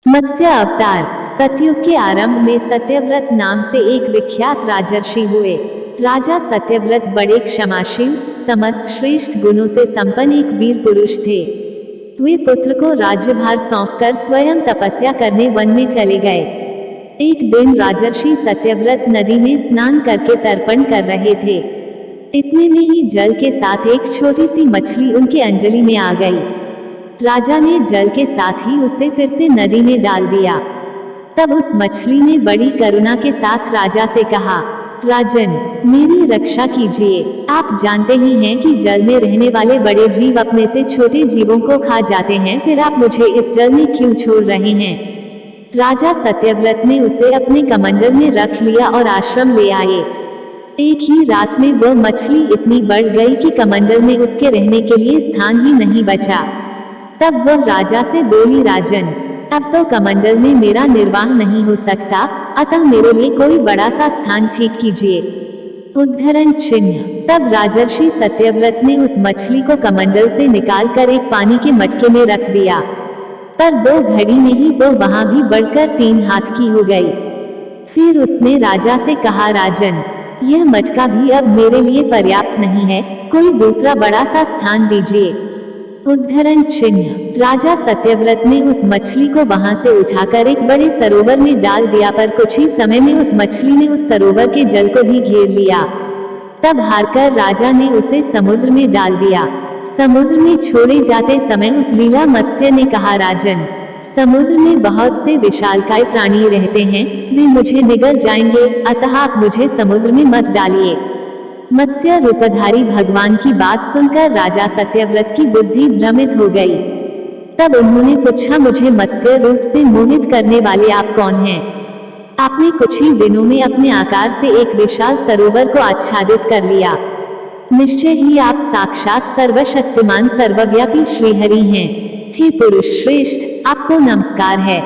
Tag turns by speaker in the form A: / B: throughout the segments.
A: मत्स्य अवतार। सतयुग के आरंभ में सत्यव्रत नाम से एक विख्यात राजर्षि हुए। राजा सत्यव्रत बड़े क्षमाशील, समस्त श्रेष्ठ गुणों से संपन्न एक वीर पुरुष थे। वे पुत्र को राज्यभार सौंपकर स्वयं तपस्या करने वन में चले गए। एक दिन राजर्षि सत्यव्रत नदी में स्नान करके तर्पण कर रहे थे। इतने में ही जल के साथ एक छोटी सी मछली उनके अंजलि में आ गई। राजा ने जल के साथ ही उसे फिर से नदी में डाल दिया। तब उस मछली ने बड़ी करुणा के साथ राजा से कहा, राजन, मेरी रक्षा कीजिए। आप जानते ही हैं कि जल में रहने वाले बड़े जीव अपने से छोटे जीवों को खा जाते हैं, फिर आप मुझे इस जल में क्यों छोड़ रहे हैं? राजा सत्यव्रत ने उसे अपने कमंडल में रख लिया और आश्रम ले आए। एक ही रात में वह मछली इतनी बढ़ गई कि कमंडल में उसके रहने के लिए स्थान ही नहीं बचा। तब वह राजा से बोली, राजन, अब तो कमंडल में मेरा निर्वाह नहीं हो सकता, अतः मेरे लिए कोई बड़ा सा स्थान ठीक कीजिए। उद्धरण चिन्ह। तब राजर्षि सत्यव्रत ने उस मछली को कमंडल से निकालकर एक पानी के मटके में रख दिया, पर 2 घड़ी में ही वो वहां भी बढ़कर 3 हाथ की हो गई। फिर उसने राजा से कहा, राजन, यह मटका भी अब मेरे लिए पर्याप्त नहीं है, कोई दूसरा बड़ा सा स्थान दीजिए। उद्धरण चिन्ह। राजा सत्यव्रत ने उस मछली को वहां से उठाकर एक बड़े सरोवर में डाल दिया, पर कुछ ही समय में उस मछली ने उस सरोवर के जल को भी घेर लिया। तब हारकर राजा ने उसे समुद्र में डाल दिया। समुद्र में छोड़े जाते समय उस लीला मत्स्य ने कहा, राजन, समुद्र में बहुत से विशालकाय प्राणी रहते हैं, वे मुझे निगल जाएंगे, अतः आप मुझे समुद्र में मत डालिए। मत्स्य रूपधारी भगवान की बात सुनकर राजा सत्यव्रत की बुद्धि भ्रमित हो गई। तब उन्होंने पूछा, मुझे मत्स्य रूप से मोहित करने वाले आप कौन हैं? आपने कुछ ही दिनों में अपने आकार से एक विशाल सरोवर को आच्छादित कर लिया। निश्चय ही आप साक्षात सर्वशक्तिमान सर्वव्यापी श्रीहरि हैं। हे पुरुष श्रेष्ठ, आपको नमस्कार है।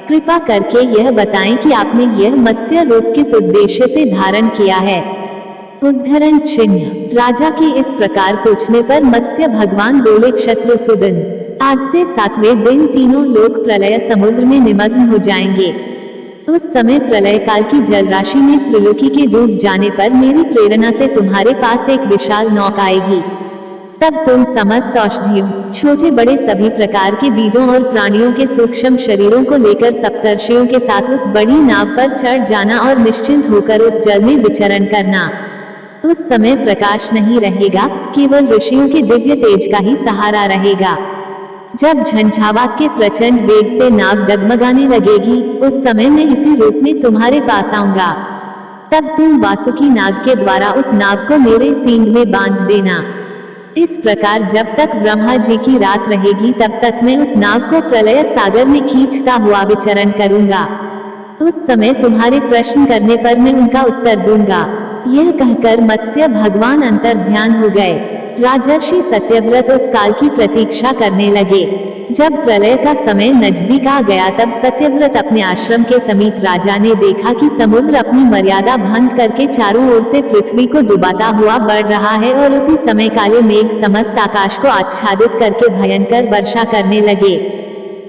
A: कृपा करके यह बताएं कि आपने यह मत्स्य रूप किस उद्देश्य से धारण किया है? उद्धरण चिन्ह। राजा के इस प्रकार पूछने पर मत्स्य भगवान बोले, शत्रुसूदन, आज से 7वें दिन तीनों लोक प्रलय समुद्र में निमग्न हो जाएंगे। उस समय प्रलय काल की जलराशि में त्रिलोकी के डूब जाने पर मेरी प्रेरणा से तुम्हारे पास एक विशाल नौका आएगी। तब तुम समस्त औषधियों, छोटे बड़े सभी प्रकार के बीजों और प्राणियों के सूक्ष्म शरीरों को लेकर सप्तर्षियों के साथ उस बड़ी नाव पर चढ़ जाना और निश्चिंत होकर उस जल में विचरण करना। उस समय प्रकाश नहीं रहेगा, केवल ऋषियों के दिव्य तेज का ही सहारा रहेगा। जब झंझावात के प्रचंड वेग से नाव डगमगाने लगेगी, उस समय मैं इसी रूप में तुम्हारे पास आऊंगा। तब तुम वासुकी नाग के द्वारा उस नाव को मेरे सींग में बांध देना। इस प्रकार जब तक ब्रह्मा जी की रात रहेगी, तब तक मैं उस नाव को प्रलय सागर में खींचता हुआ विचरण करूंगा। उस समय तुम्हारे प्रश्न करने पर मैं उनका उत्तर दूंगा। यह कहकर मत्स्य भगवान अंतर ध्यान हो गए। राजर्षि सत्यव्रत उस काल की प्रतीक्षा करने लगे। जब प्रलय का समय नजदीक आ गया, तब सत्यव्रत अपने आश्रम के समीप राजा ने देखा कि समुद्र अपनी मर्यादा भंग करके चारों ओर से पृथ्वी को डुबाता हुआ बढ़ रहा है, और उसी समय काले मेघ समस्त आकाश को आच्छादित करके भयंकर वर्षा करने लगे।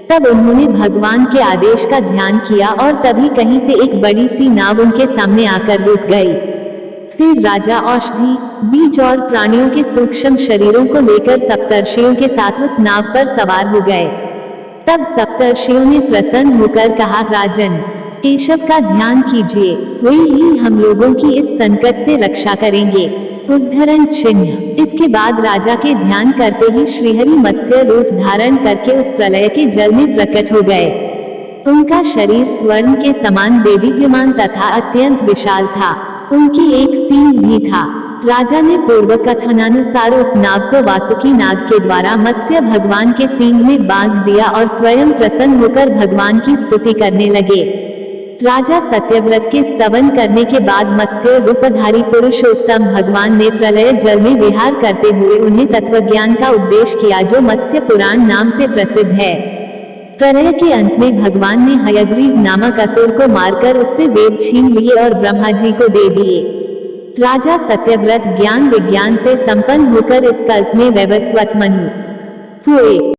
A: तब उन्होंने भगवान के आदेश का ध्यान किया, और तभी कहीं से एक बड़ी सी नाव उनके सामने आकर रुक गई। फिर राजा औषधि, बीज और प्राणियों के सूक्ष्म शरीरों को लेकर सप्तर्षियों के साथ उस नाव पर सवार हो गए। तब सप्तर्षियों ने प्रसन्न होकर कहा, राजन, केशव का ध्यान कीजिए, वे ही हम लोगों की इस संकट से रक्षा करेंगे। उद्धरण चिन्ह। इसके बाद राजा के ध्यान करते ही श्रीहरि मत्स्य रूप धारण करके उस प्रलय के जल में प्रकट हो गए। उनका शरीर स्वर्ण के समान देदीप्यमान तथा अत्यंत विशाल था। उनकी एक सींग भी था। राजा ने पूर्व कथनानुसार उस नाव को वासुकी नाग के द्वारा मत्स्य भगवान के सींग में बांध दिया और स्वयं प्रसन्न होकर भगवान की स्तुति करने लगे। राजा सत्यव्रत के स्तवन करने के बाद मत्स्य रूपधारी पुरुषोत्तम भगवान ने प्रलय जल में विहार करते हुए उन्हें तत्वज्ञान का उपदेश किया, जो मत्स्य पुराण नाम से प्रसिद्ध है। प्रलय के अंत में भगवान ने हयग्रीव नामक असुर को मारकर उससे वेद छीन लिए और ब्रह्मा जी को दे दिए। राजा सत्यव्रत ज्ञान विज्ञान से संपन्न होकर इस कल्प में वैवस्वत मनु हुए।